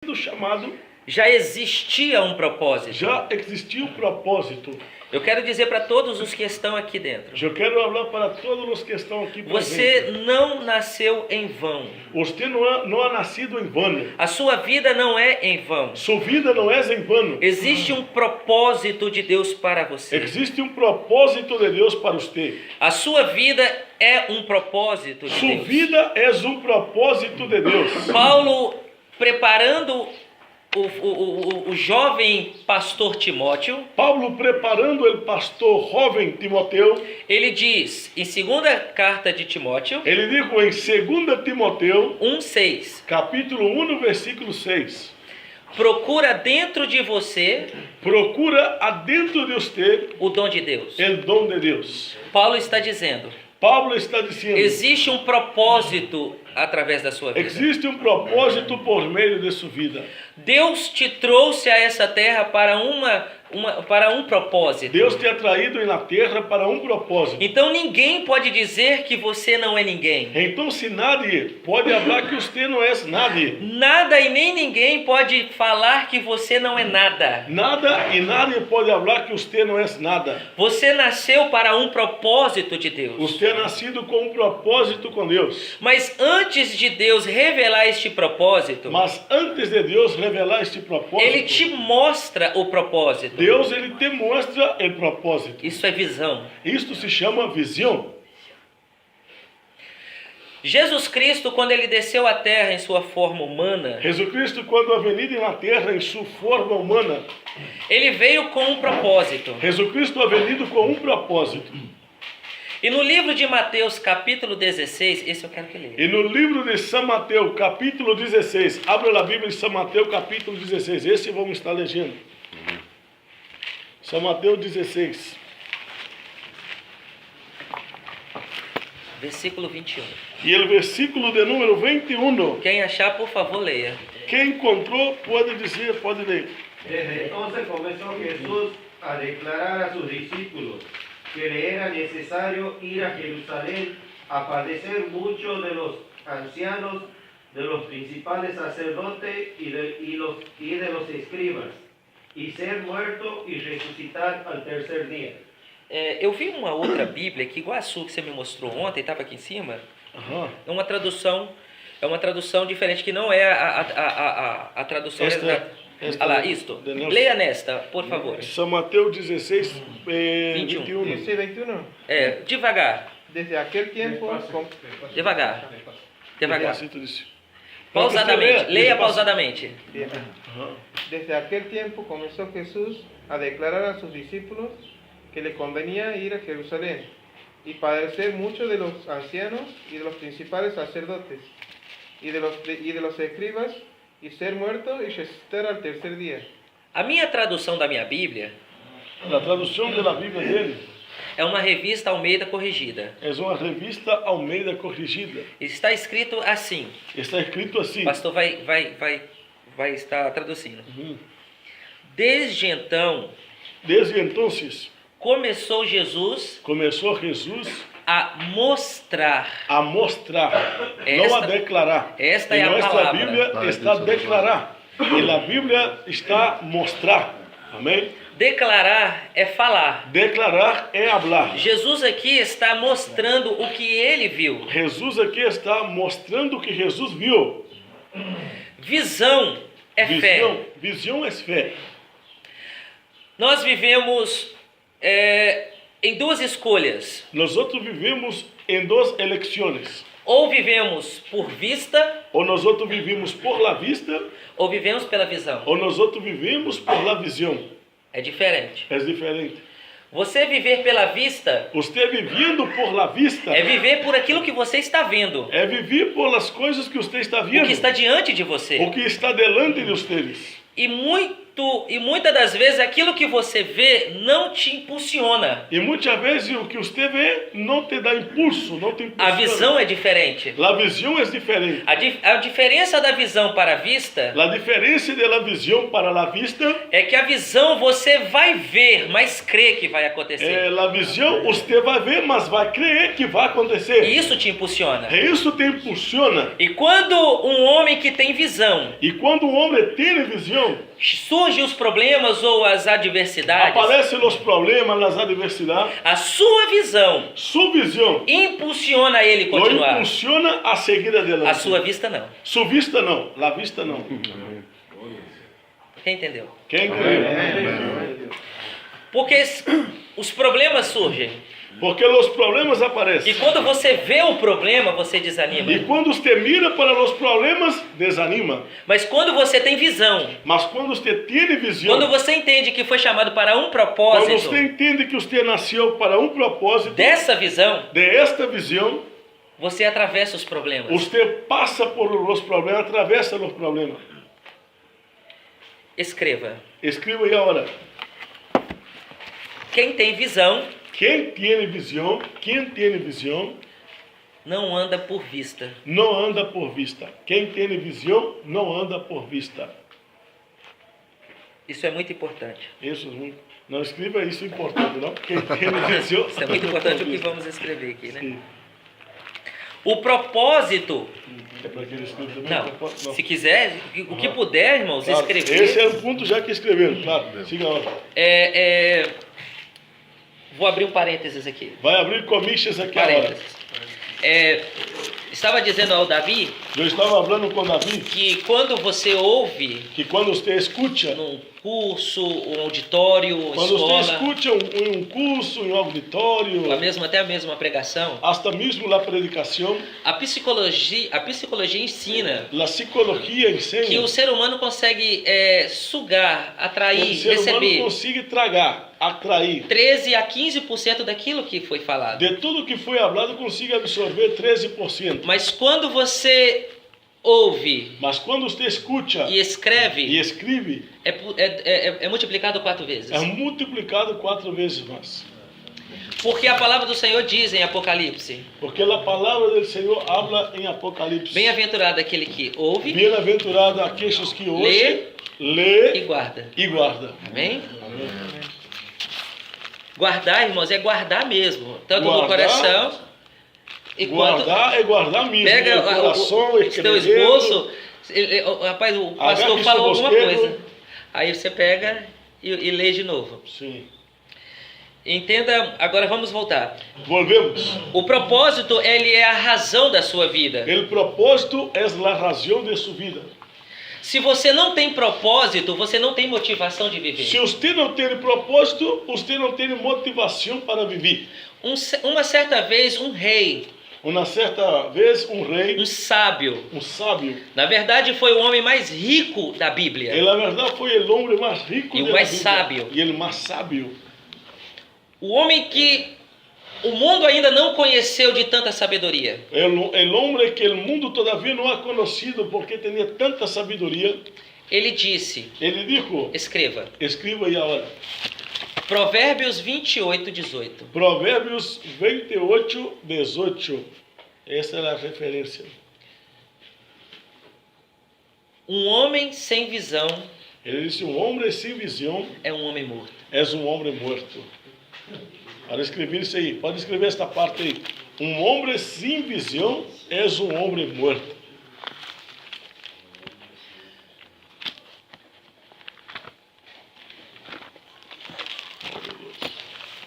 sido chamado, já existia um propósito. já existia um propósito. Eu quero dizer para todos os que estão aqui dentro: Eu quero falar para todos os que estão aqui você presentes. não nasceu em vão. Você não ha nascido em vano. A sua vida não é em vão. Sua vida não é em vano. Existe um propósito de Deus para você. Existe um propósito de Deus para você. A sua vida é um propósito de Sua Deus. vida é um propósito de Deus. Paulo, preparando o jovem pastor Timóteo, Paulo preparando o pastor jovem Timoteu, ele diz em 2ª carta de Timóteo, ele diz em 2 Timoteu, 1:6, capítulo 1, versículo 6. procura dentro de você Procura adentro de você o dom de Deus. o dom de Deus. Paulo está dizendo, Paulo está dizendo, existe um propósito através da sua vida. existe um propósito por meio de sua vida. Deus te trouxe a essa terra para um propósito. Deus te ha traído na terra para um propósito. Então ninguém pode dizer que você não é ninguém. Então, se nadie pode falar que você não é nadie, Nada e nem ninguém pode falar que você não é nada. nada e nadie pode falar que você não é nada. Você nasceu para um propósito de Deus. Você é nascido com um propósito com Deus. Mas antes de Deus revelar este propósito, Mas antes de Deus revelar este propósito, Ele te mostra o propósito. Deus ele te mostra o propósito. Isso é visão. Isto se chama visão. Jesus Cristo, quando Ele desceu à terra em sua forma humana, Jesus Cristo, quando ha venido na terra em sua forma humana, Ele veio com um propósito. Jesus Cristo ha venido com um propósito. E no livro de Mateus, capítulo 16, esse eu quero que leia. E no livro de São Mateus, capítulo 16, abra a Bíblia de São Mateus, capítulo 16, esse vamos estar lendo. São Mateus 16. Versículo 21. E o versículo de número 21. Quem achar, por favor, leia. Quem encontrou pode dizer, pode ler. Desde entonces comenzó Jesús a declarar a sus discípulos que le era necesario ir a Jerusalén a padecer mucho de los ancianos, de los principales sacerdotes y de los escribas, y ser muerto y resucitar al tercer día. Eu vi uma outra Bíblia que igual a sua que você me mostrou ontem, estava aqui em cima. Aham. É uma tradução diferente, que não é a tradução Esta Olha lá, isto. de Nelson. Leia nesta, por favor. São Mateus 16, 21. 21. Dice 21. Devagar, Desde aquel tiempo, devagar. Despacito disso. Pausadamente, leia Despacio. pausadamente. Bien. Aham. Desde aquel tiempo comenzó Jesús a declarar a sus discípulos que le convenía ir a Jerusalén y padecer mucho de los ancianos y de los principales sacerdotes y de los escribas y ser muerto y resucitar al tercer día. A minha tradução da minha Bíblia A tradução da Bíblia dele é uma revista Almeida corrigida. é uma revista Almeida corrigida. Está escrito assim. Está escrito assim. O pastor vai estar traduzindo. Uhum. Desde então, Desde então, começou Jesus começou Jesus a mostrar. a mostrar, não a Esta- declarar. esta e é a nossa palavra. Bíblia está a declarar. E a Bíblia está a mostrar. Amém? Declarar é falar. Declarar é falar. Jesus aqui está mostrando o que ele viu. Jesus aqui está mostrando o que Jesus viu. Visão é fé. Visão é fé. Nós vivemos em duas escolhas. Nós outros vivemos em duas eleições. Ou vivemos por vista, Ou nós outros vivimos por la vista, ou vivemos pela visão. ou nós outros vivemos por la visão. É diferente. É diferente. Você viver pela vista Você vivendo por la vista é viver por aquilo que você está vendo. é viver por as coisas que você está O vendo. que está diante de você. O que está delante de vocês. E muito muitas das vezes aquilo que você vê não te impulsiona. E muitas vezes o que você vê não te dá impulso, não te impulsiona. A visão é diferente. A visão é diferente. A diferença da visão para a vista A diferença da visão para a vista é que a visão você vai ver, mas crê que vai acontecer. a visão você vai ver, mas vai crer que vai acontecer. E isso te impulsiona. E isso te impulsiona. E quando um homem que tem visão, E quando o homem tem visão, surgem os problemas ou as adversidades, aparecem os problemas, as adversidades, a sua visão sua visão impulsiona ele lo continuar. impulsiona a seguir adelante. A sua vista não. Sua vista não, a vista não. Quem entendeu? Quem entendeu? Porque os problemas surgem. Porque os problemas aparecem. E quando você vê o problema, você desanima. E quando você mira para os problemas, desanima. Mas quando você tem visão, Mas quando você tem visão, quando você entende que foi chamado para um quando propósito, você entende que você nasceu para um propósito, dessa visão, desta visão, você atravessa os problemas. você passa por os problemas, atravessa os problemas. Escreva. Escreva aí agora. Quem tem visão Quem tem visão, não anda por vista. não anda por vista. Quem tem visão, não anda por vista. Isso é muito importante. Isso, não escreva isso importante, não. Quem tem visão, Isso é muito não anda importante por o que vista. vamos escrever aqui, né? Sim. O propósito, É para que ele escreva também? não, se quiser, o que puder, irmãos, Claro, escrever. esse é o ponto já que escreveram, claro. Siga a hora. Vou abrir um parênteses aqui. Vai abrir comícias aqui agora. Parênteses. Estava dizendo ao Davi Eu estava falando com Davi que quando você ouve que quando você escuta, num curso, um auditório, quando você escola, escuta um curso, um auditório, até a mesma pregação, hasta mesmo a predicação, a psicologia ensina a psicologia que ensina o ser humano consegue sugar, que atrair, o ser humano receber consegue tragar, atrair. 13 a 15% daquilo que foi falado. De tudo que foi falado, consiga absorver 13%. Mas quando você ouve Mas quando você escuta e escreve, e escreve, é multiplicado 4 vezes. é multiplicado 4 vezes mais. Porque a palavra do Senhor diz em Apocalipse: Porque a palavra do Senhor habla em Apocalipse. bem-aventurado aquele que ouve, Bem-aventurado aqueles que ouvem, e lê guarda. e guarda. Amém? Guardar, irmãos, é guardar mesmo. Tanto no Guardar, coração e quanto... Guardar é guardar mesmo. Pega no coração, o teu escrevendo. esboço, rapaz, o pastor Agarre falou seu alguma bosquejo. coisa. Aí você pega e lê de novo. Sim. Entenda, agora vamos voltar. Volvemos. O propósito, ele é a razão da sua vida. O propósito é a razão de sua vida. Se você não tem propósito, você não tem motivação de viver. Se você não tem propósito, você não tem motivação para viver. Uma certa vez, um rei, Uma certa vez, um rei, um sábio, um sábio, na verdade foi o homem mais rico da Bíblia. ele na verdade foi o homem mais rico E o da mais Bíblia. sábio. E ele mais sábio. O homem que o mundo ainda não conheceu de tanta sabedoria. O homem que o mundo todavia não ha conhecido porque tinha tanta sabedoria. Ele disse, Ele disse, escreva, escreva aí agora. Provérbios 28, 18. Provérbios 28, 18. Essa é a referência. Um homem sem visão Ele disse, um homem sem visão é um homem morto. é um homem morto. Para escrever isso aí, pode escrever esta parte aí. Um homem sem visão é um homem morto.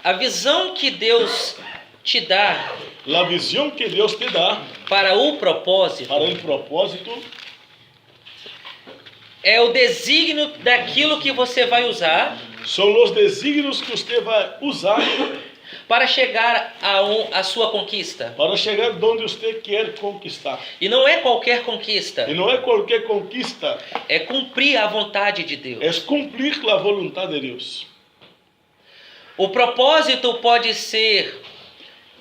A visão que Deus te dá A visão que Deus te dá para o propósito para o propósito é o desígnio daquilo que você vai usar são os desígnios que você vai usar para chegar à sua conquista. para chegar onde você quer conquistar. E não é qualquer conquista, E não é qualquer conquista, é cumprir a vontade de Deus. é cumprir a vontade de Deus. O propósito pode ser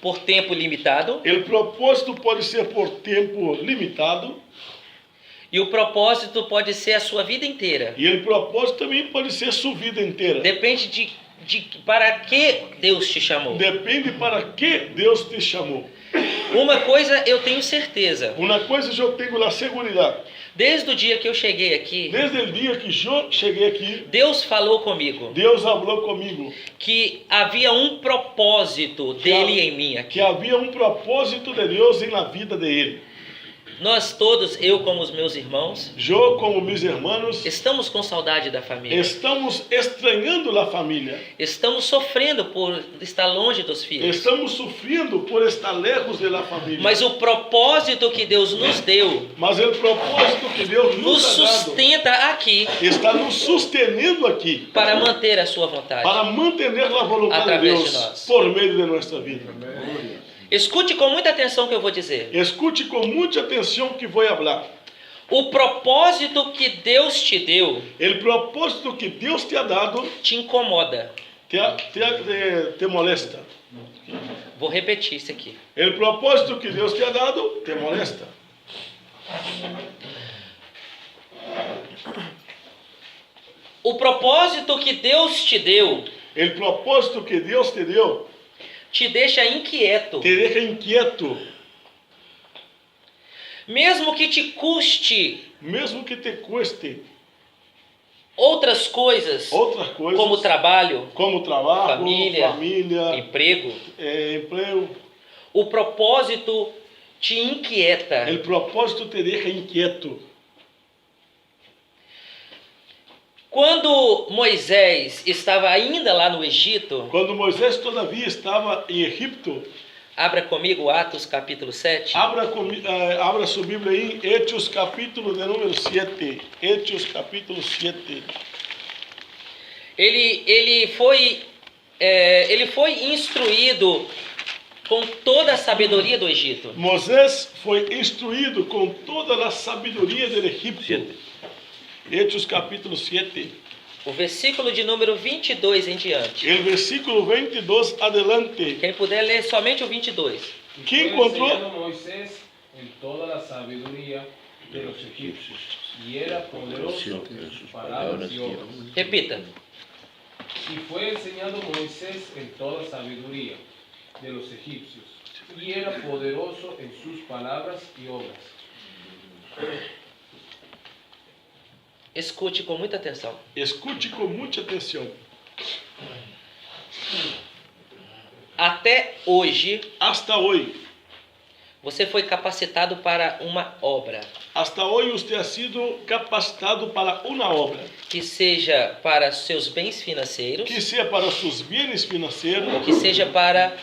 por tempo limitado O propósito pode ser por tempo limitado E o propósito pode ser a sua vida inteira. E o propósito também pode ser a sua vida inteira. Depende de para que Deus te chamou. Depende para que Deus te chamou. Uma coisa eu tenho certeza. Uma coisa eu tenho a segurança. Desde o dia que eu cheguei aqui, Desde o dia que eu cheguei aqui, Deus falou comigo Deus falou comigo que havia um propósito dele em mim aqui. que havia um propósito de Deus na vida dele. Nós todos, eu como os meus irmãos, Eu, como meus irmãos, estamos com saudade da família. estamos estranhando a família. Estamos sofrendo por estar longe dos filhos. Estamos sofrendo por estar lejos da família. Mas o propósito que Deus nos deu Mas o propósito que Deus nos nos ha dado sustenta aqui está nos sustentando aqui para manter a sua vontade. para manter a vontade de Através de Deus nós. por meio de nossa vida. Escute com muita atenção o que eu vou dizer. Escute com muita atenção que vou falar. O propósito que Deus te deu O propósito que Deus te ha dado te incomoda. te molesta. Vou repetir isso aqui. O propósito que Deus te ha dado te molesta. O propósito que Deus te deu O propósito que Deus te deu te deixa inquieto. te deixa inquieto, Mesmo que te custe mesmo que te custe outras coisas, outras coisas, como trabalho, como trabalho, família, emprego, emprego. o propósito te inquieta. O propósito te deixa inquieto. Quando Moisés estava ainda lá no Egito, Quando Moisés todavia estava em Egipto, abra comigo Atos capítulo 7. abra sua Bíblia aí, Hechos capítulo de número 7. Hechos capítulo 7. Ele foi instruído com toda a sabedoria do Egito. Moisés foi instruído com toda a sabedoria do Egito. Hechos capítulo 7. O versículo de número 22 em diante. O versículo 22 adelante. Quem puder ler somente o 22. Quem Fue encontrou? enseñado Moisés en toda la sabiduría de los egipcios, y era poderoso en sus palabras y obras. Repita. Y fue enseñado Moisés en toda sabiduría de los egipcios, y era poderoso en sus palabras y obras. Escute com muita atenção. Escute com muita atenção. Até hoje, Hasta hoje, você foi capacitado para uma obra, hasta hoje você ha sido capacitado para uma obra, que seja para seus bens financeiros, que seja para seus bens financeiros, que seja para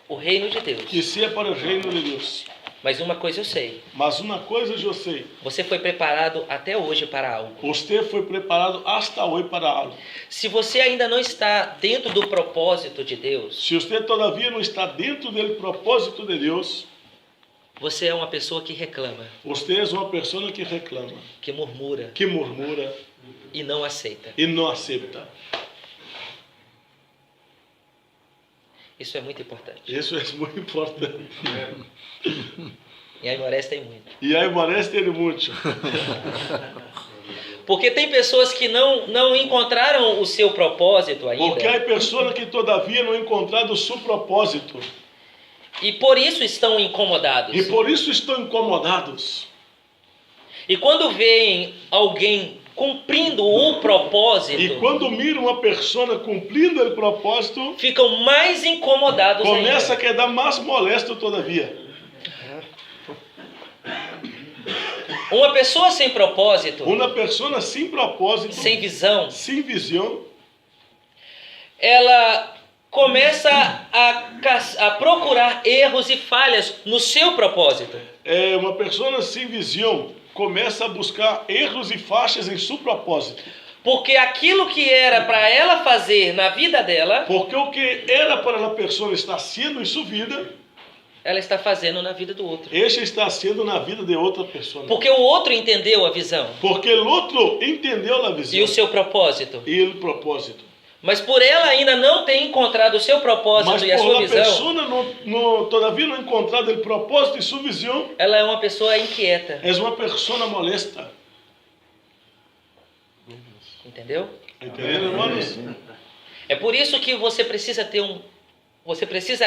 o reino de Deus. que seja para o reino de Deus. Mas uma coisa eu sei, Mas uma coisa eu sei, você foi preparado até hoje para algo. você foi preparado hasta hoje para algo. Se você ainda não está dentro do propósito de Deus, Se você todavia não está dentro do propósito de Deus, você é uma pessoa que reclama, você é uma pessoa que reclama, que murmura que murmura e não aceita. e não aceita. Isso é muito importante. Isso é muito importante. E aí Moraes tem muito. E aí parece ele muito. Porque tem pessoas que não encontraram o seu propósito Porque há ainda. pessoas que todavia não encontraram o seu propósito. E por isso estão incomodados. E por isso estão incomodados. E quando veem alguém cumprindo o propósito, E quando miram uma pessoa cumprindo o propósito, ficam mais incomodados começa a ainda. quedar mais molesto todavia. Uma pessoa sem propósito, Uma pessoa sem propósito, sem visão, sem visão, ela começa a procurar erros e falhas no seu propósito. é uma pessoa sem visão começa a buscar erros e falhas em seu propósito. Porque aquilo que era para ela fazer na vida dela, Porque o que era para a pessoa estar sendo em sua vida, ela está fazendo na vida do outro. este está sendo na vida de outra pessoa. Porque o outro entendeu a visão Porque o outro entendeu a visão e o seu propósito. e o propósito. Mas por ela ainda não ter encontrado o seu propósito Mas e a por sua la visão, persona todavia não encontrado o propósito e sua visão, ela é uma pessoa inquieta. é uma pessoa molesta. Entendeu? Entenderam, irmãos? É por isso que você precisa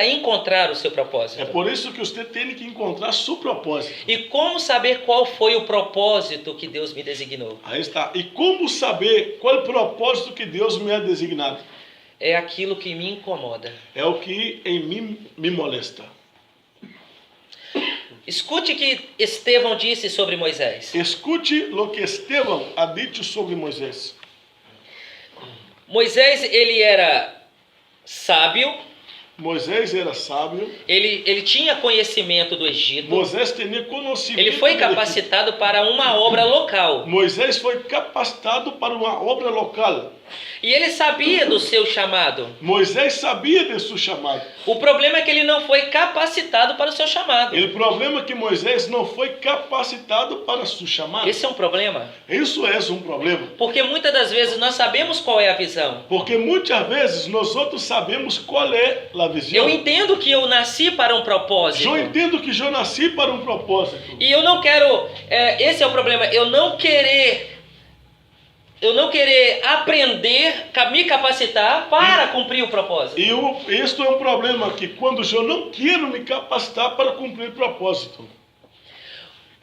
encontrar o seu É propósito. por isso que você tem que encontrar seu propósito. E como saber qual foi o propósito que Deus me designou? Aí está. E como saber qual é o propósito que Deus me ha designado? É aquilo que me incomoda. É o que em mim me molesta. Escute o que Estevão disse sobre Moisés. Escute o que Estevão ha dito sobre Moisés. Moisés, ele era sábio, Moisés era sábio. ele tinha conhecimento do Egito, Moisés tinha conhecimento. ele foi do capacitado para uma obra local. Egito. Moisés foi capacitado para uma obra local. E ele sabia do seu chamado. Moisés sabia de seu chamado. O problema é que ele não foi capacitado para o seu chamado. O problema é que Moisés não foi capacitado para seu chamado. Esse é um problema. Isso é um problema. Porque muitas das vezes nós sabemos qual é a visão. Porque muitas vezes nós outros sabemos qual é a visão. Eu entendo que eu nasci para um propósito. Eu entendo que eu nasci para um propósito. E eu não quero, esse é o problema, eu não querer aprender, me capacitar para cumprir o propósito. E isto é um problema que quando eu não quero me capacitar para cumprir o propósito.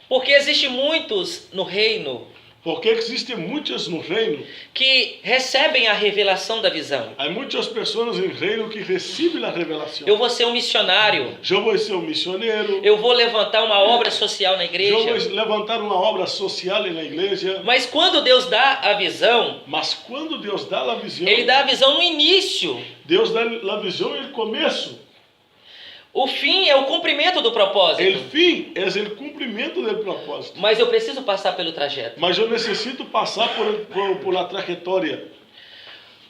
Porque existe muitos no reino Porque existem muitas no reino. que recebem a revelação da visão. Há muitas pessoas no reino que recebem a revelação. Eu vou ser um missionário. Eu vou ser um missionário. Eu vou levantar uma obra social na Eu igreja. vou levantar uma obra social na igreja. Mas quando Deus dá a visão, Mas quando Deus dá a visão, Ele dá a visão no início. Deus dá a visão no começo. O fim é o cumprimento do propósito. O fim é o cumprimento do propósito. Mas eu preciso passar pelo trajeto. Mas eu necessito passar por a trajetória.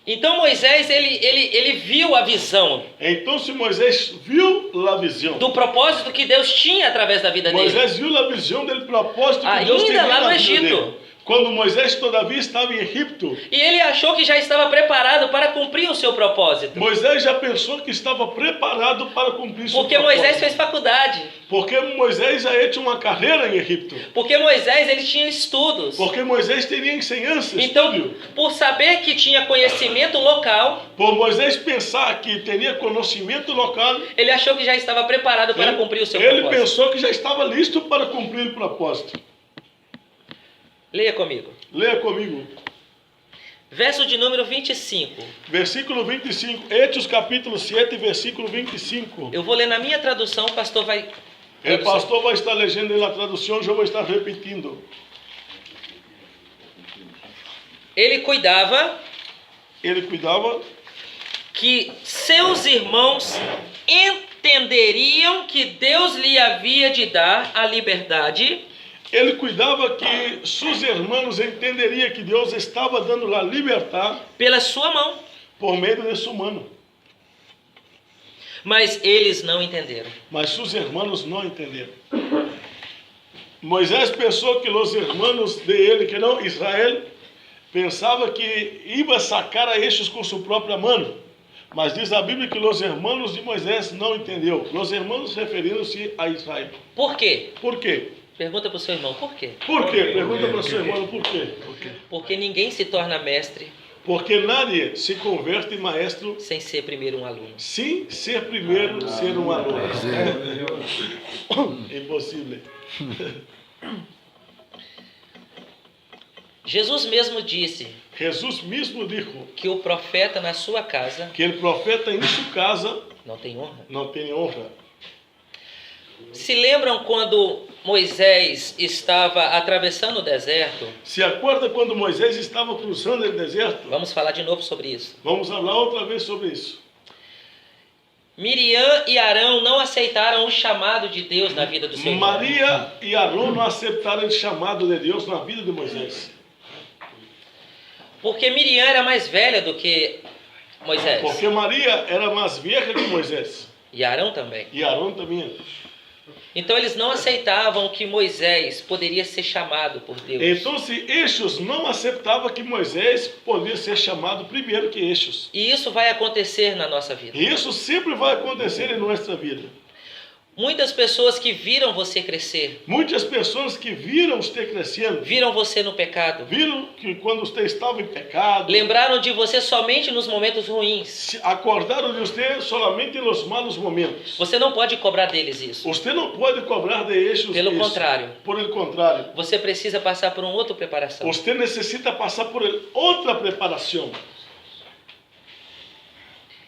Então Moisés, ele viu a visão Então, se Moisés viu a visão, do propósito que Deus tinha através da vida dele. Moisés viu a visão do propósito que Ainda Deus tinha lá no na vida Egito. dele. Quando Moisés todavia estava em Egito, E ele achou que já estava preparado para cumprir o seu propósito. Moisés já pensou que estava preparado para cumprir seu Porque propósito. Moisés fez faculdade. Porque Moisés já tinha uma carreira em Egito. Porque Moisés, ele tinha estudos. Porque Moisés teria ensinança, Então, estudo. por saber que tinha conhecimento local, Por Moisés pensar que teria conhecimento local, ele achou que já estava preparado para cumprir o seu ele propósito. pensou que já estava listo para cumprir o propósito. Leia comigo. Leia comigo. Verso de número 25. Versículo 25. Hechos capítulo 7, versículo 25. Eu vou ler na minha tradução, o pastor vai... O pastor vai estar lendo na tradução, eu vou estar repetindo. Ele cuidava que seus irmãos entenderiam que Deus lhe havia de dar a liberdade Ele cuidava que seus irmãos entenderiam que Deus estava dando a liberdade pela sua mão. por meio desse humano. Mas eles não entenderam. Mas seus irmãos não entenderam. Moisés pensou que os irmãos de ele, que não Israel, pensava que ia sacar a estes com sua própria mão. Mas diz a Bíblia que os irmãos de Moisés não entendeu. Os irmãos referindo-se a Israel. Por quê? Por quê? Pergunta para o seu irmão, por quê? Por quê? Pergunta para o seu irmão por quê? Porque ninguém se torna mestre Porque nadie se converte em maestro sem ser primeiro um aluno. sem ser primeiro ser um aluno. Impossível. Jesus mesmo disse Jesus mesmo disse que o profeta na sua casa que o profeta em sua casa não tem honra. não tem honra. Se lembram quando Moisés estava atravessando o deserto? Se acorda quando Moisés estava cruzando o deserto? Vamos falar de novo sobre isso. Vamos falar outra vez sobre isso. Miriam e Arão não aceitaram o chamado de Deus na vida do seu irmão. Maria e Arão não aceitaram o chamado de Deus na vida de Moisés. Porque Miriam era mais velha do que Moisés. Porque Maria era mais velha que Moisés. E Arão também. E Arão também. Então eles não aceitavam que Moisés poderia ser chamado por Deus. Então, se estes não aceitavam que Moisés podia ser chamado primeiro que estes. E isso vai acontecer na nossa vida. E isso sempre vai acontecer em nossa vida. Muitas pessoas que viram você crescer, Muitas pessoas que viram você crescendo, viram você no pecado, viram que quando você estava em pecado, lembraram de você somente nos momentos ruins. se acordaram de você somente nos malos momentos. Você não pode cobrar deles isso. Você não pode cobrar de estes Pelo isso. contrário. Por el contrário, Você precisa passar por uma outra preparação. você necessita passar por outra preparação.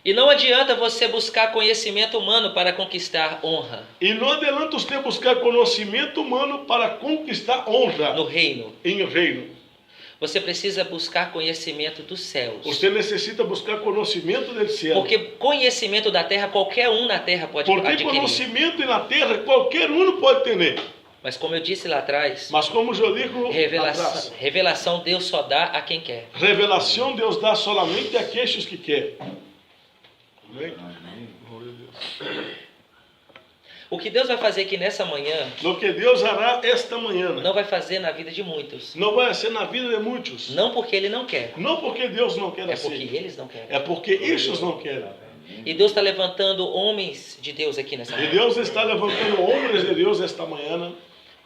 E não adianta você buscar conhecimento humano para conquistar honra E não adianta você buscar conhecimento humano para conquistar honra no reino. em reino. Você precisa buscar conhecimento dos céus. Você necessita buscar conhecimento do céu. Porque conhecimento da terra, qualquer um na terra pode Porque adquirir. conhecimento na terra qualquer um pode ter. Mas como eu disse lá atrás, Mas como eu digo atrás, revelação Deus só dá a quem quer. revelação Deus dá solamente àqueles que querem. Amém? O que Deus vai fazer aqui nessa manhã, O que Deus hará esta manhã não vai fazer na vida de muitos. não vai ser na vida de muitos. Não porque Ele não quer, Não porque Deus não quer é porque assim. eles não querem. É porque estes não querem. E Deus está levantando homens de Deus aqui nessa E manhã Deus está levantando homens de Deus esta manhã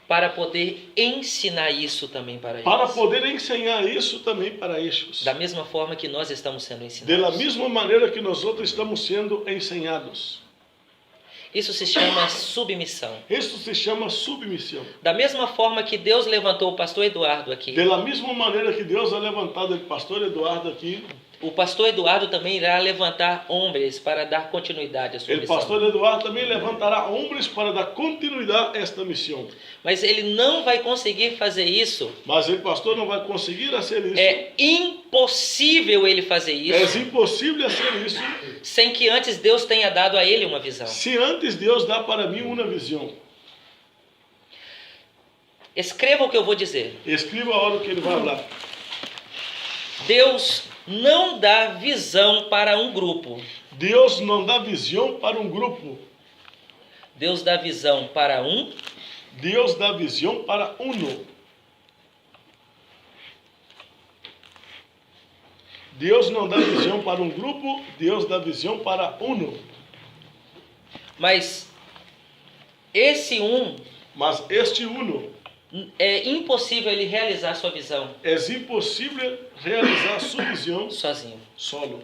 para poder ensinar isso também para para eles. poder ensinar isso também para estes. Da mesma forma que nós estamos sendo Da ensinados. mesma maneira que nós outros estamos sendo ensinados. Isso se chama submissão. Isso se chama submissão. Da mesma forma que Deus levantou o pastor Eduardo aqui, Da mesma maneira que Deus ha levantado o pastor Eduardo aqui, o pastor Eduardo também irá levantar homens para dar continuidade à sua o missão. pastor Eduardo também levantará homens para dar continuidade a esta missão. Mas ele não vai conseguir fazer isso. Mas o pastor não vai conseguir fazer isso. É impossível ele fazer É isso impossível fazer isso sem que antes Deus tenha dado a ele uma visão. se antes Deus dá para mim uma visão. Escreva o que eu vou dizer. Escreva a hora que ele vai falar. Deus não dá visão para um grupo. Deus não dá visão para um grupo. Deus dá visão para um. Deus dá visão para uno. Deus não dá visão para um grupo, Deus dá visão para uno. Mas esse um Mas este uno é impossível ele realizar sua visão é impossível realizar sua visão sozinho. solo.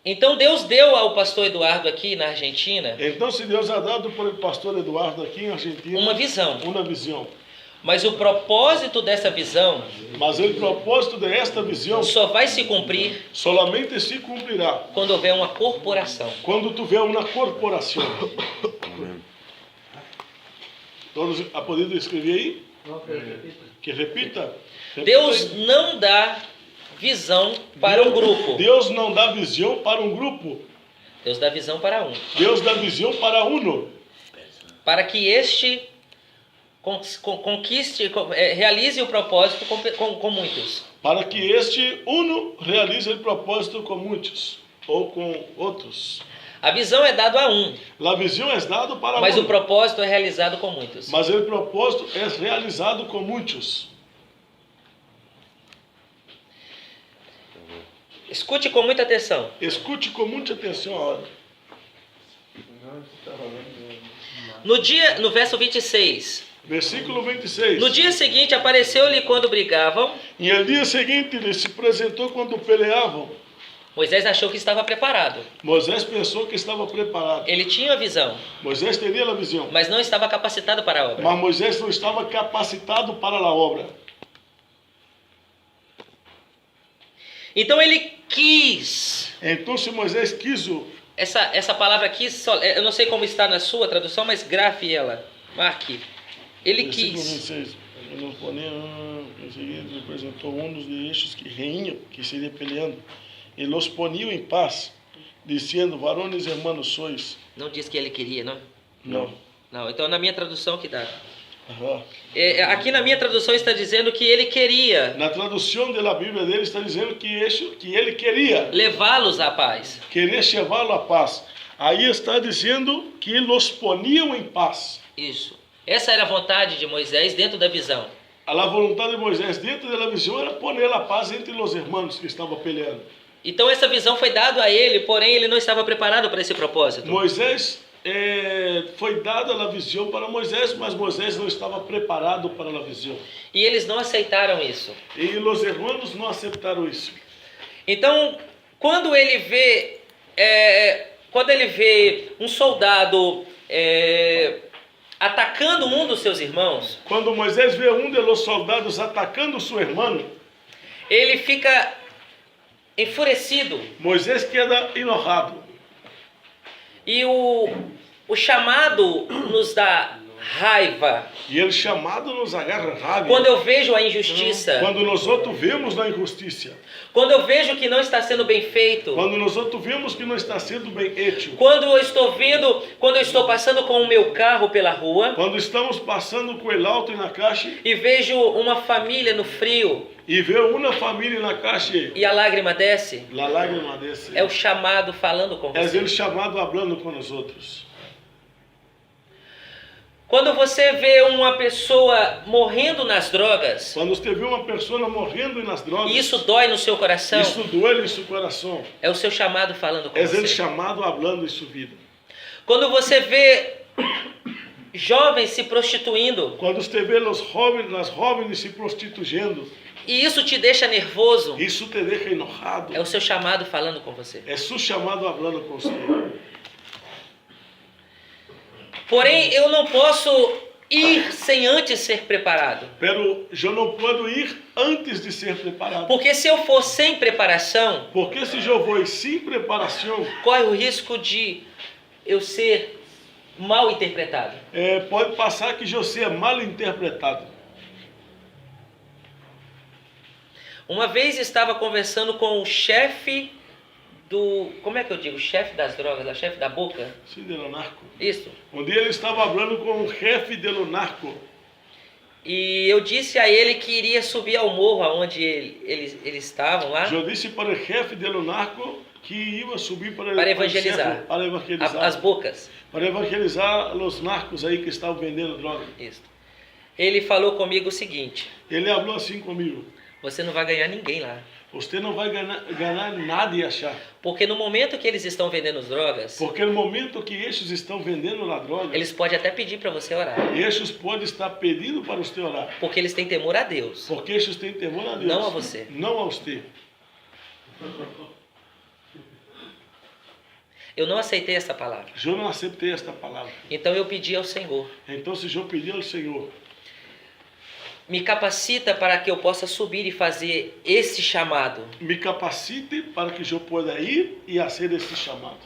Então Deus deu ao pastor Eduardo aqui na Argentina Então, se Deus ha dado para o pastor Eduardo aqui em Argentina uma visão. uma visão, Mas o propósito dessa visão mas o propósito desta visão só vai se cumprir solamente se cumprirá quando houver uma corporação. quando tiver uma corporação. Todos a podido escrever aí? Que repita. Deus não dá visão para um grupo. Deus não dá visão para um grupo. Deus dá visão para um. Deus dá visão para uno. Para que este conquiste, realize o propósito com muitos. Para que este uno realize o propósito com muitos ou com outros. A visão é dada a um, A visão é dada para mas um. o propósito é realizado com muitos. Mas o propósito é realizado com muitos. Escute com muita atenção. Escute com muita atenção a hora. No verso 26. Versículo 26. No dia seguinte apareceu-lhe quando brigavam. E no dia seguinte ele se apresentou quando peleavam. Moisés achou que estava preparado. Moisés pensou que estava preparado. Ele tinha a visão, Moisés teria a visão. mas não estava capacitado para a obra. Mas Moisés não estava capacitado para a obra. Então ele quis. Então se Moisés quis Essa palavra quis, eu não sei como está na sua tradução, mas grafe ela. Marque. Ele versículo quis. 26. Em seguida ele apresentou um dos eixos que reinham, que seria peleando. E los poniam em paz, dizendo, varões e irmãos sois. Não diz que ele queria, não? Não. Não, então na minha tradução que dá. Aham. Aqui na minha tradução está dizendo que ele queria Na tradução da Bíblia dele está dizendo que ele queria levá-los à paz. levá-lo à paz. Aí está dizendo que los poniam em paz. Isso. Essa era a vontade de Moisés dentro da visão. A vontade de Moisés dentro da visão era poner a paz entre os irmãos que estavam peleando. Então essa visão foi dada a ele, porém ele não estava preparado para esse propósito. Moisés foi dada a visão para Moisés, mas Moisés não estava preparado para a visão. E eles não aceitaram isso. E os irmãos não aceitaram isso. Então, quando ele vê um soldado atacando um dos seus irmãos, quando Moisés vê um dos soldados atacando seu irmão, ele fica enfurecido. Moisés queda enojado. E o chamado nos dá raiva. E ele chamado nos agarra raiva. Quando eu vejo a injustiça. Quando nós outros vemos a injustiça. Quando eu vejo que não está sendo bem feito. Quando nós outros vemos que não está sendo bem hecho. Quando eu estou passando com o meu carro pela rua. Quando estamos passando com o auto na caixa. E vejo uma família no frio. E vê uma família na caixa. E a lágrima desce. A lágrima desce. É o chamado falando com você. É ele chamado falando com os outros. Quando você vê uma pessoa morrendo nas drogas, quando você vê uma pessoa morrendo nas drogas, e isso dói no seu coração, isso dói no seu coração, é o seu chamado falando com você. É ele chamado falando em sua vida. Quando você vê jovens se prostituindo, quando você vê as jovens se prostituindo, e isso te deixa nervoso, isso te deixa enojado, é o seu chamado falando com você. É seu chamado falando com você. Porém, eu não posso ir sem antes ser preparado. Pero eu não posso ir antes de ser preparado. Porque se eu for sem preparação, porque se eu vou sem preparação, corre o risco de eu ser mal interpretado. Pode passar que eu seja mal interpretado. Uma vez estava conversando com o chefe como é que eu digo? Chefe das drogas, o chefe da boca? Sim, do narco. Isso. Um dia ele estava falando com o chefe do narco. E eu disse a ele que iria subir ao morro aonde eles estavam lá. Eu disse para o chefe do narco que ia subir para evangelizar. Para evangelizar. As bocas. Para evangelizar os narcos aí que estavam vendendo droga. Isso. Ele falou comigo o seguinte. Ele falou assim comigo. Você não vai ganhar ninguém lá. Você não vai ganhar nada e achar. Porque no momento que eles estão vendendo drogas, porque no momento que estes estão vendendo a droga, eles podem até pedir para você orar. Estes podem estar pedindo para você orar. Porque eles têm temor a Deus. Porque estes têm temor a Deus. Não a você. Não a você. Eu não aceitei essa palavra. Eu não aceitei esta palavra. Então eu pedi ao Senhor. Então se eu pedi ao Senhor, me capacita para que eu possa subir e fazer esse chamado. Me capacite para que eu possa ir e fazer esse chamado.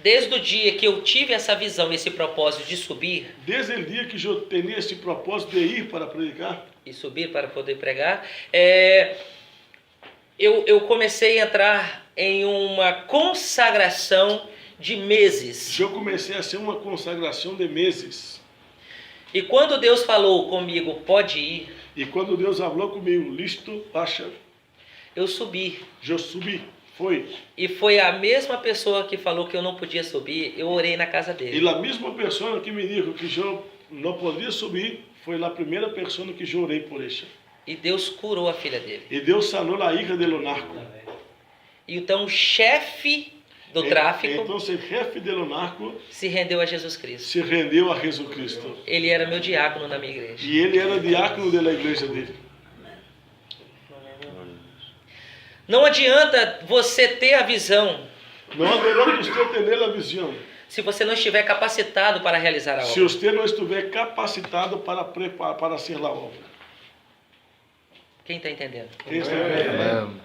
Desde o dia que eu tive essa visão, esse propósito de subir. Desde o dia que eu tinha esse propósito de ir para predicar. E subir para poder pregar. Eu comecei a entrar em uma consagração de meses. Eu comecei a ser uma consagração de meses. E quando Deus falou comigo, pode ir. E quando Deus falou comigo, listo, baixa. Eu subi. Eu subi, foi. E foi a mesma pessoa que falou que eu não podia subir, eu orei na casa dele. E a mesma pessoa que me disse que eu não podia subir, foi a primeira pessoa que eu orei por isso. E Deus curou a filha dele. E Deus sanou a hija do narco. E então o chefe do tráfico, então o chefe do narco se rendeu a Jesus Cristo. Se rendeu a Jesus Cristo. Ele era meu diácono na minha igreja. E ele era diácono da igreja dele. Não adianta você ter a visão. Não adianta você ter a visão. Se você não estiver capacitado para realizar a obra. Se você não estiver capacitado para ser a obra. Quem está entendendo? Quem está entendendo?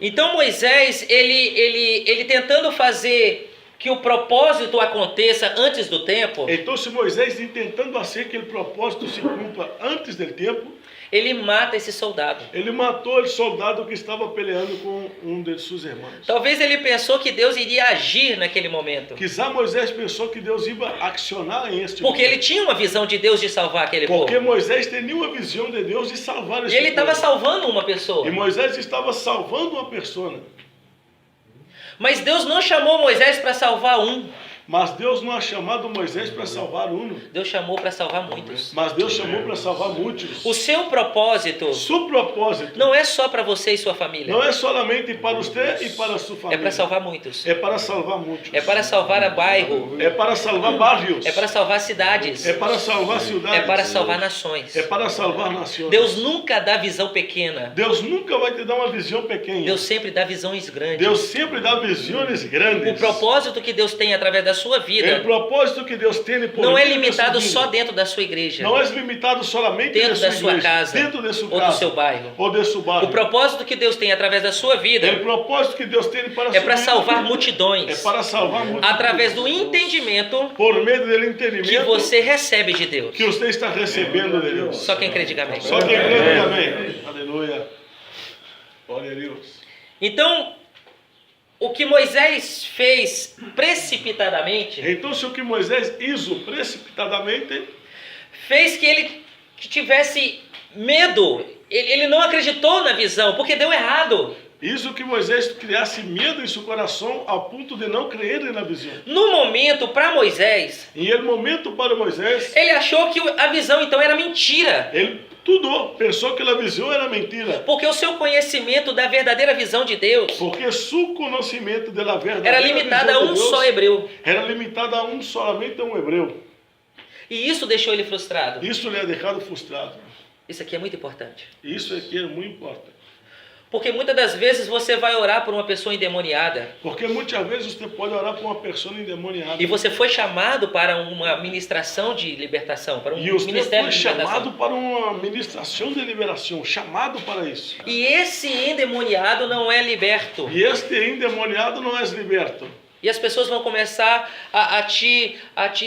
Então Moisés, ele tentando fazer que o propósito aconteça antes do tempo. Então se Moisés tentando fazer que o propósito se cumpra antes do tempo, ele mata esse soldado. Ele matou o soldado que estava peleando com um de seus irmãos. Talvez ele pensou que Deus iria agir naquele momento. Quizá Moisés pensou que Deus ia accionar em este Porque momento. ele tinha uma visão de Deus de salvar aquele povo. Porque Moisés tinha uma visão de Deus de salvar esse E ele povo. estava salvando uma pessoa. E Moisés estava salvando uma pessoa. Mas Deus não chamou Moisés para salvar um. Mas Deus não ha chamado Moisés para salvar um, Deus chamou para salvar muitos. mas Deus chamou para salvar muitos. O seu propósito Seu propósito não é só para você e sua família. não é solamente para você e para a sua É família. para salvar muitos. É para salvar muitos. É para salvar a bairro. É para salvar bairros. É para salvar cidades. É para salvar cidades. É para salvar nações. É para salvar nações. Deus nunca dá visão pequena. Deus nunca vai te dar uma visão pequena. Deus sempre dá visões grandes. Deus sempre dá visões grandes. O propósito que Deus tem através da sua O vida propósito que Deus tem por não é meio da limitado sua só vida. dentro da sua igreja, Não é limitado solamente dentro da sua igreja, casa dentro de sua ou casa, do seu bairro. ou de seu bairro. O propósito que Deus tem através da sua vida O propósito que Deus tem para é para sua salvar vida. multidões É para salvar multidões. através do entendimento Por meio do entendimento que você recebe de Deus. que você está recebendo de Deus. Só quem crê diga amém. Só quem crê diga amém. Aleluia. Glória a Deus. Então, o que Moisés fez precipitadamente Então, se o que Moisés hizo precipitadamente, fez que ele tivesse medo. Ele não acreditou na visão, porque deu errado. isso que Moisés criasse medo em seu coração ao ponto de não crer na visão. No momento, para Moisés, E no momento para Moisés, ele achou que a visão então era mentira. ele pensou que a visão era mentira. Porque o seu conhecimento da verdadeira visão de Deus Porque seu conhecimento da verdade era limitado a um só hebreu. era limitado a solamente a um hebreu. E isso deixou ele frustrado. Isso lhe é deixado frustrado. Isso aqui é muito importante. Isso aqui é muito importante. Porque muitas das vezes você vai orar por uma pessoa endemoniada. Porque muitas vezes você pode orar por uma pessoa endemoniada. E você foi chamado para uma ministração de libertação, para um E você ministério foi de libertação. chamado para uma ministração de liberação, chamado para isso. E esse endemoniado não é liberto. E este endemoniado não é liberto. E as pessoas vão começar a te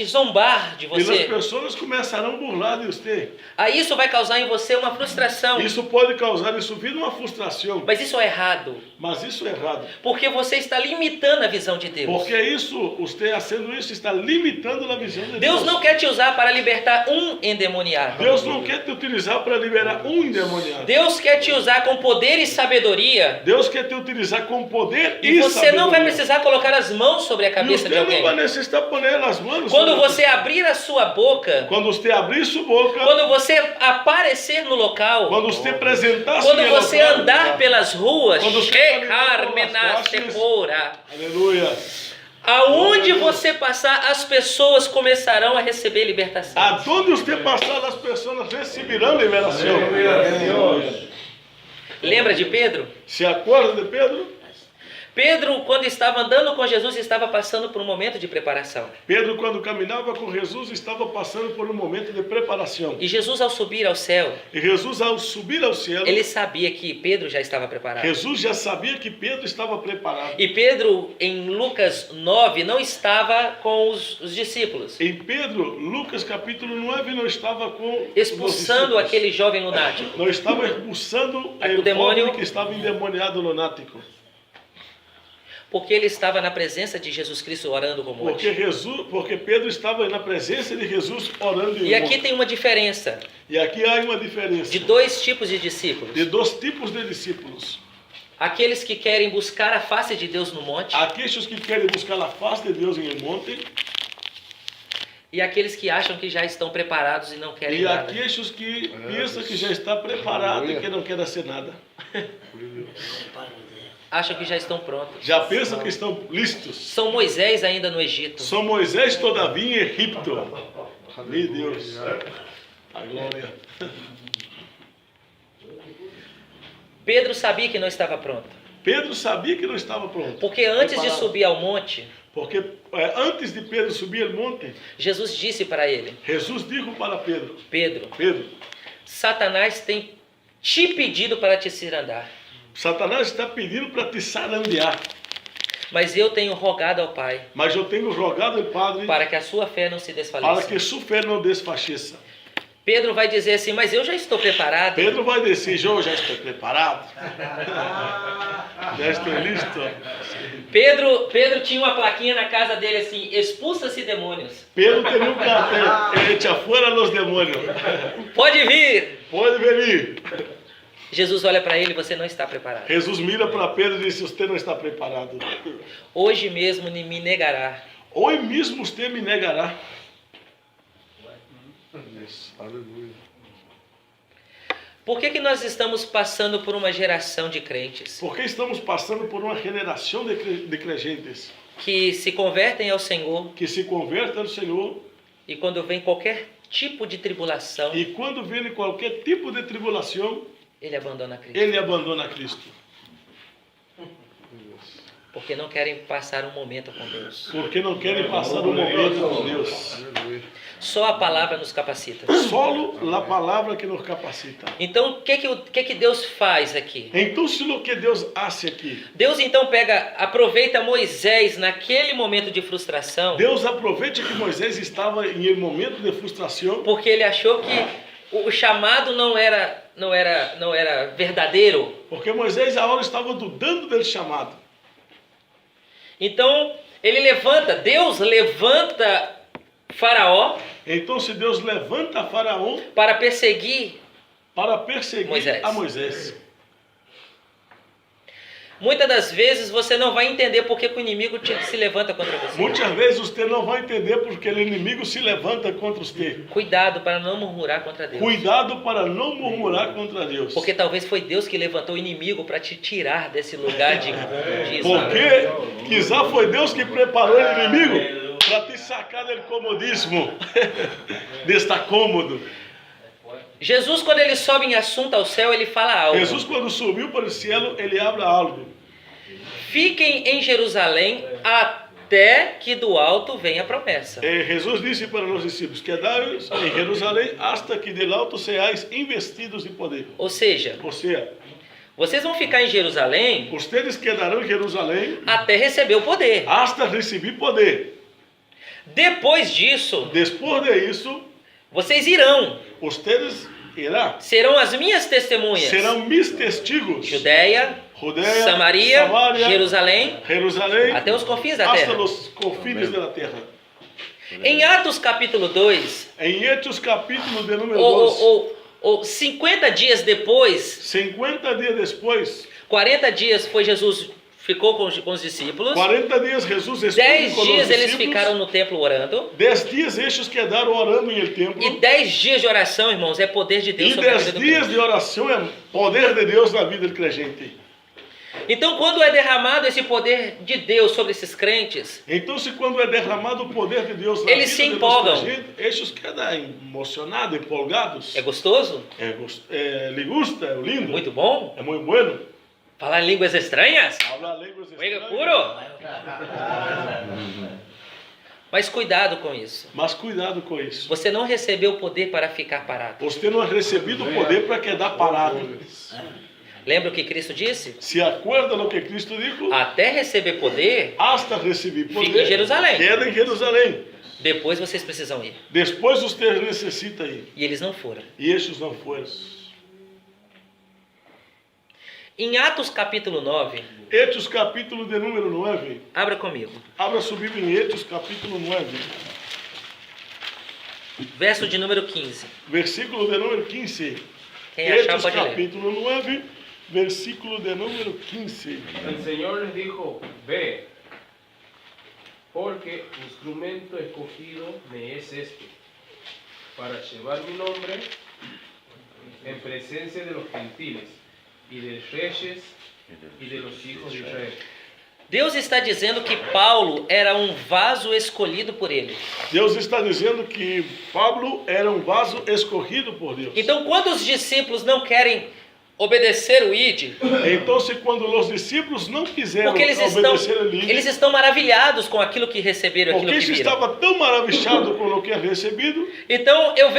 zombar de E as você. pessoas começarão a burlar de você. Aí isso vai causar em você uma frustração. Isso pode causar em sua vida uma frustração. Mas isso é errado. Mas isso é errado. Porque você está limitando a visão de Deus. Porque isso, você fazendo isso, está limitando a visão de Deus. Deus não quer te usar para libertar um endemoniado. Deus não quer te utilizar para liberar um endemoniado. Deus quer te usar com poder e sabedoria. Deus quer te utilizar com poder E você não vai sabedoria. precisar colocar as mãos sobre a E cabeça você de não alguém. vai necessitar pôr as mãos. Quando sobre você abrir a sua boca, Quando você abrir sua boca, quando você aparecer no local, quando você apresentar quando seu você local, andar pelas ruas, Quando você caminhar pelas Shekarmenasepora, aleluia. aonde você passar, as pessoas começarão a receber libertação. Aonde você passar, as pessoas receberão liberação. Aleluia. Lembra de Pedro? Se acorda de Pedro? Pedro, quando estava andando com Jesus, estava passando por um momento de preparação. Pedro, quando caminhava com Jesus, estava passando por um momento de preparação. E Jesus, ao subir ao céu, E Jesus, ao subir ao céu, ele sabia que Pedro já estava preparado. Jesus já sabia que Pedro estava preparado. E Pedro, em Lucas 9, não estava com os discípulos, Em Pedro, Lucas capítulo 9, não estava com expulsando os discípulos. aquele jovem lunático. Não estava expulsando O demônio. povo que estava endemoniado lunático. Porque ele estava na presença de Jesus Cristo orando com o monte. Porque Pedro estava na presença de Jesus orando em E aqui tem uma diferença E aqui há uma diferença de dois tipos de discípulos. de dois tipos de discípulos. Aqueles que querem buscar a face de Deus no monte Aqueles que querem buscar a face de Deus em um monte e aqueles que acham que já estão preparados e não querem e nada. aqueles que pensam que já está preparado e que não querem ser nada. Acham que já estão prontos. Já pensam que estão listos. São Moisés ainda no Egito. São Moisés todavia em Egipto. Meu Deus. A glória. Pedro sabia que não estava pronto. Pedro sabia que não estava pronto. Porque antes de Preparado. subir ao monte, Porque antes de Pedro subir o monte, Jesus disse para ele: Jesus disse para Pedro: Pedro, Pedro, Satanás tem te pedido para te cirandar, Satanás está pedindo para te sarandear. mas eu tenho rogado ao Pai Mas eu tenho rogado ao Padre para que a sua fé não se para desfaleça. que sua fé não desfacheça. Pedro vai dizer assim: mas eu já estou preparado. Pedro vai dizer: eu já estou preparado. Já estou listo. Pedro tinha uma plaquinha na casa dele assim: expulsa-se demônios. Pedro tinha um cartel: echa fora os demônios. Pode vir. Pode venir. Jesus olha para ele, você não está preparado. Jesus mira para Pedro e diz: você não está preparado. Hoje mesmo me negará. Hoje mesmo você me negará. Aleluia. Por que nós estamos passando por uma geração de crentes Porque estamos passando por uma geração de crentes que se convertem ao Senhor que se convertem ao Senhor e quando vem qualquer tipo de tribulação, e quando vem qualquer tipo de tribulação, ele abandona Cristo? ele abandona Cristo. Porque não querem passar um momento com Deus. Porque não querem passar um momento com Deus. Só a palavra nos capacita. Solo a palavra que nos capacita. Então, o que Deus faz aqui? Então, se o que Deus faz aqui, Deus então aproveita Moisés naquele momento de frustração, Deus aproveita que Moisés estava em um momento de frustração, porque ele achou que o chamado não era verdadeiro. porque Moisés agora estava dudando do chamado. Então, Deus levanta Faraó Então, se Deus levanta Faraó para perseguir Moisés. a Moisés. Muitas das vezes você não vai entender por que o inimigo se levanta contra você. Muitas vezes você não vai entender porque o inimigo se levanta contra você. Cuidado para não murmurar contra Deus. Cuidado para não murmurar contra Deus. Porque talvez foi Deus que levantou o inimigo para te tirar desse lugar de Israel. Porque quizá foi Deus que preparou o inimigo para te sacar do comodismo, desta cômodo. Jesus, quando ele sobe em assunto ao céu, ele fala algo. Jesus, quando subiu para o céu, ele abre algo. Fiquem em Jerusalém até que do alto venha a promessa. Jesus disse para os discípulos: quedai-vos em Jerusalém hasta que del alto seais investidos de poder. Ou seja, vocês vão ficar em Jerusalém ustedes quedarão em Jerusalém até receber o poder. hasta receber poder. Depois disso, Depois disso, vocês irão. ustedes irão. Serão as minhas testemunhas. Serão mis testigos. Judeia, Samaria, Jerusalém, até os confins da hasta terra. os confins da terra. Em Atos capítulo 2, Em Hechos capítulo de número 2, ou 50 dias depois, 50 dias depois, 40 dias foi Jesus, ficou com os discípulos. 40 dias Jesus esteve 10 com os dias eles discípulos. ficaram no templo orando. 10 dias estes quedaram orando em el templo. E 10 dias de oração, irmãos, é poder de Deus E sobre a 10 vida do dias crente. de oração é poder de Deus na vida do crente. Então, quando é derramado esse poder de Deus sobre esses crentes, Então, se quando é derramado o poder de Deus na Eles se vida empolgam. dos crentes, estes quedam emocionados, empolgados. é gostoso? Lhe gusta, é lindo. Muito bom? É muito bueno. Falar línguas estranhas? Hablar línguas Oiga, estranhas. puro? Mas cuidado com isso. Mas cuidado com isso. Você não recebeu o poder para ficar parado. Você não ha recebido o poder para quedar parado. Lembra o que Cristo disse? Se acorda no que Cristo disse? Até receber poder, Hasta receber poder. fique em Jerusalém. Queda em Jerusalém. Depois vocês precisam ir. Depois você necessita ir. E eles não foram. E estes não foram. Em Atos capítulo 9, Hechos capítulo de número 9. abra comigo. Abra sua Bíblia em Hechos capítulo 9. Verso de número 15. Versículo de número 15. Quem achar Hechos pode ler. capítulo 9. Versículo de número 15. El Señor les dijo, ve, porque instrumento escogido me es este, para llevar mi nombre en presencia de los gentiles y de reyes y de los hijos de Israel. Deus está dizendo que Paulo era um vaso escolhido por ele. Deus está dizendo que Pablo era um vaso escorrido por Deus. Então, quando os discípulos não querem obedecer o ID, Então, se quando os discípulos não quiseram porque obedecer a lei, eles estão maravilhados com aquilo que receberam, aquilo porque que se viram. estava tão maravilhado com o que havia recebido, Então eu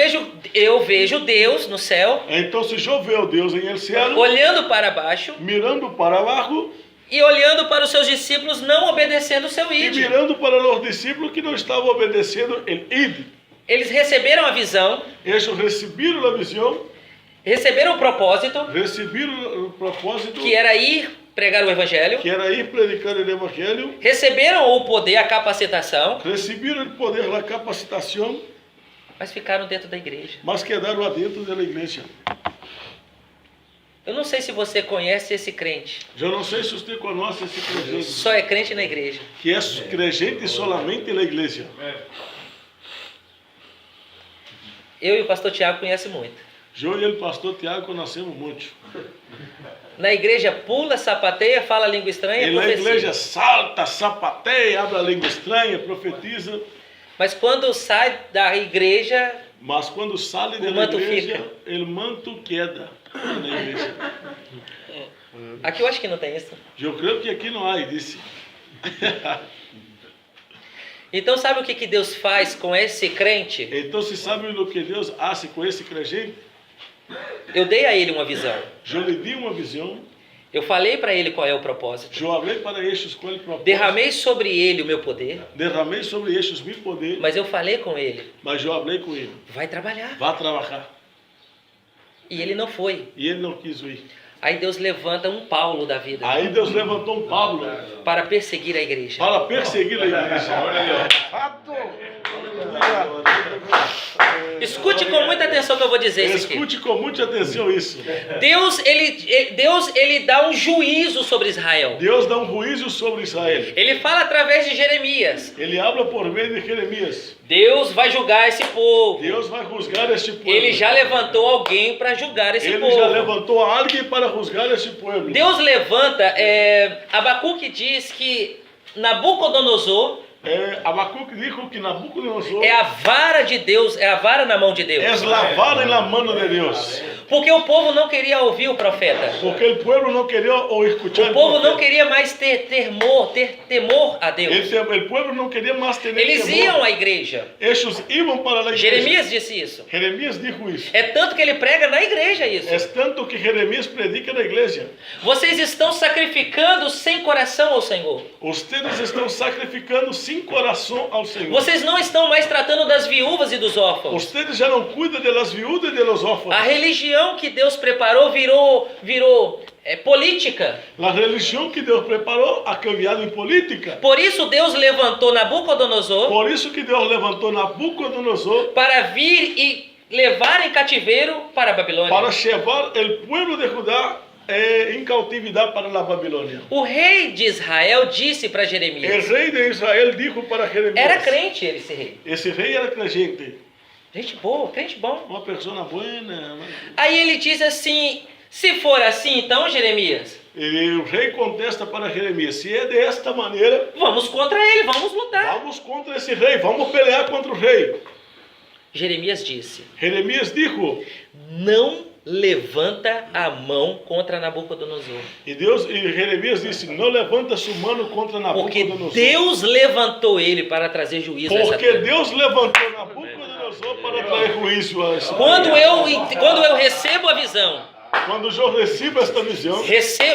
vejo Deus no céu, então se choveu Deus em el cielo, olhando para baixo mirando para baixo e olhando para os seus discípulos não obedecendo o seu e ID. mirando para os discípulos que não estavam obedecendo o id. Eles receberam a visão, Eles receberam a visão, receberam o propósito, receberam o propósito, que era ir pregar o evangelho, que era ir predicar o evangelho, receberam o poder, a capacitação, receberam o poder da capacitação, mas ficaram dentro da igreja. mas quedaram lá dentro da igreja. Eu não sei se você conhece esse crente. Eu não sei se você conhece esse crente, Só é crente na igreja. que é crente solamente na igreja. Eu e o pastor Tiago conhecem muito. Eu e o pastor Tiago conhecemos muito. Na igreja pula, sapateia, fala língua estranha, E na profecia. igreja salta, sapateia, abre a língua estranha, profetiza. Mas quando sai da igreja, Mas quando sai O da manto igreja, fica. o manto queda na igreja. aqui eu acho que não tem isso. Eu creio que aqui não há, disse. Então sabe o que Deus faz com esse crente? Então, se sabe o que Deus faz com esse crente? Eu dei a ele uma visão. Eu lhe di uma visão, Eu falei para ele qual é o propósito. eu falei para estes qual é o propósito, Derramei sobre ele o meu poder, derramei sobre estes meu poder, mas eu falei com ele, mas eu falei com ele, vai trabalhar. vá trabalhar. E ele não foi. E ele não quis ir. Aí Deus levanta um Paulo da vida Aí Deus levantou um Pablo para perseguir a igreja. para perseguir a igreja. Escute com muita atenção o que eu vou dizer isso aqui. Escute com muita atenção isso. Deus ele dá um juízo sobre Israel. Deus dá um juízo sobre Israel. Ele fala através de Jeremias. Ele habla por meio de Jeremias. Deus vai julgar esse povo. Deus vai juzgar este povo. Ele já levantou alguém para julgar esse Ele povo. já levantou alguém para juzgar este povo. Deus levanta, Abacuque diz que Nabucodonosor Abacuque dijo que Nabucodonosor é a vara de Deus, é a vara na mão de Deus. es la vara en la mano de Deus. Porque o povo não queria ouvir o profeta. Porque el pueblo no quería o escuchar. O povo el não profeta. queria mais ter temor a Deus. El pueblo no quería más tener Eles temor. iam à igreja. Ellos iban para la iglesia. Jeremias disse isso. Jeremías dijo isso. É tanto que ele prega na igreja isso. Es tanto que Jeremías predica na igreja. Vocês estão sacrificando sem coração ao Senhor. Ustedes estão sacrificando sem coração ao Senhor. Vocês não estão mais tratando das viúvas e dos órfãos. Ustedes já não cuidam de las viudas e de los órfãos. A religião que Deus preparou virou política. A religião que Deus preparou ha cambiado em política. Por isso Deus levantou Nabucodonosor Por isso que Deus levantou Nabucodonosor para vir e levar em cativeiro para a Babilônia. para levar o povo de Judá em cautividade para a Babilônia. O rei de Israel disse para O Jeremias. rei de Israel disse para Jeremias. Era crente esse rei. Esse rei era crente. Gente boa, crente bom. Uma pessoa buena. Aí ele diz assim, se for assim então, Jeremias, E o rei contesta para Jeremias: se é desta maneira, vamos contra ele, vamos lutar. vamos contra esse rei, vamos pelear contra o rei. Jeremias disse, Jeremias dijo, não levanta a mão contra Nabucodonosor. e Jeremias disse: não levanta sua mão contra Porque Nabucodonosor. Deus levantou ele para trazer juízo a essa Porque terra. Deus levantou Nabucodonosor para trazer juízo a essa Quando terra. eu recebo a visão, Quando eu recebo esta visão,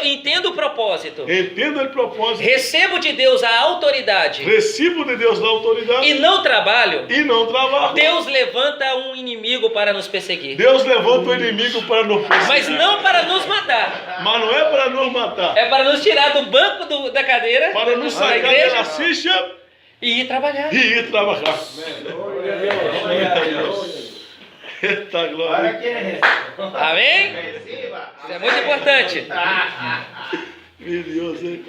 entendo o propósito, entendo o propósito, recebo de Deus a autoridade recebo de Deus a autoridade e não trabalho, e não trabalho. Deus levanta um inimigo para nos perseguir. Deus levanta o inimigo para nos perseguir. Mas não para nos matar, Mas não é para nos matar, é para nos tirar do banco da cadeira para nos da sacar da igreja ficha e ir trabalhar. e ir trabalhar. Eita ¿Para glória. quién es esto? Amém? Reciba. Isso é muito importante. Meu Deus, hein?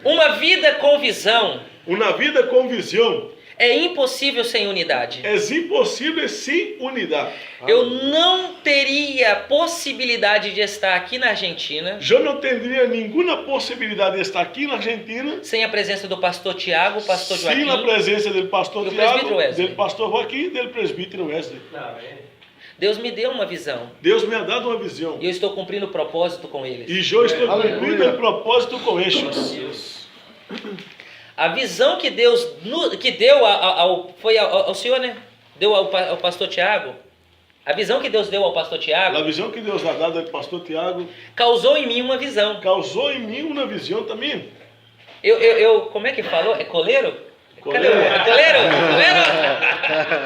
Uma vida com visão Uma vida com visão é impossível sem unidade. é impossível sem unidade. Eu não teria possibilidade de estar aqui na Argentina Eu não teria nenhuma possibilidade de estar aqui na Argentina sem a presença do pastor Tiago, pastor sem a Joaquim. presença do pastor Do Tiago, presbítero Wesley. do pastor Joaquim e do presbítero Wesley. Deus me deu uma visão Deus me ha dado uma visão e eu estou cumprindo o propósito com eles. e eu estou cumprindo o propósito com estes. A visão que Deus que deu foi ao senhor, né? Deu ao pastor Tiago. A visão que Deus deu ao pastor A Tiago visão que Deus ha dado ao pastor Tiago causou em mim uma visão. causou em mim uma visão também. Eu como é que falou? É coleiro? Cadê o Coleiro. coleiro? Coleiro?